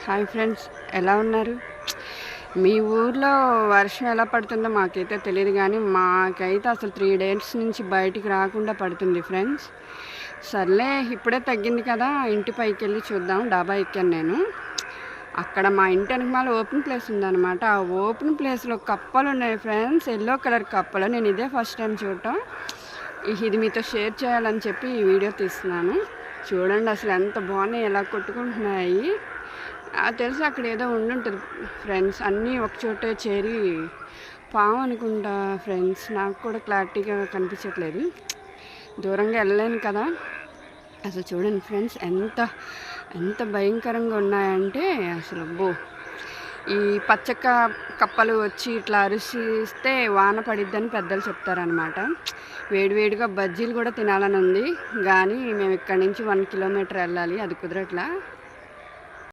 Hi friends, ఎలా ఉన్నారు? మీ ఊర్లో వర్షం ఎలా పడుతుందో మాకైతే తెలియదు, కానీ మాకైతే అసలు 3 డేస్ నుంచి బయటికి రాకుండా పడుతుంది ఫ్రెండ్స్. సర్లే, ఇప్పుడే తగ్గింది కదా, ఇంటి పైకి వెళ్ళి చూద్దాం. డాబా ఎక్కాను నేను. అక్కడ మా ఇంటి వెనకమాల ఓపెన్ ప్లేస్ ఉందన్నమాట. ఆ ఓపెన్ ప్లేస్లో కప్పలు ఉన్నాయి ఫ్రెండ్స్, ఎల్లో కలర్ కప్పలు. నేను ఇదే ఫస్ట్ టైం చూడటం. ఇది మీతో షేర్ చేయాలని చెప్పి ఈ వీడియో తీస్తున్నాను. చూడండి అసలు ఎంత బాగున్నాయి, ఎలా కొట్టుకుంటున్నాయి. తెలిసి అక్కడ ఏదో ఉండుంటుంది ఫ్రెండ్స్, అన్నీ ఒకచోటే చేరి పాము అనుకుంటా ఫ్రెండ్స్. నాకు కూడా క్లారిటీగా కనిపించట్లేదు, దూరంగా వెళ్ళలేను కదా. అసలు చూడండి ఫ్రెండ్స్, ఎంత ఎంత భయంకరంగా ఉన్నాయంటే అసలు అబ్బో. ఈ పచ్చక్క కప్పలు వచ్చి ఇట్లా అరిసిస్తే వాన పడిద్దని పెద్దలు చెప్తారనమాట. వేడివేడిగా బజ్జీలు కూడా తినాలని ఉంది, కానీ మేము ఇక్కడ నుంచి 1 కిలోమీటర్ వెళ్ళాలి, అది కుదరట్లా.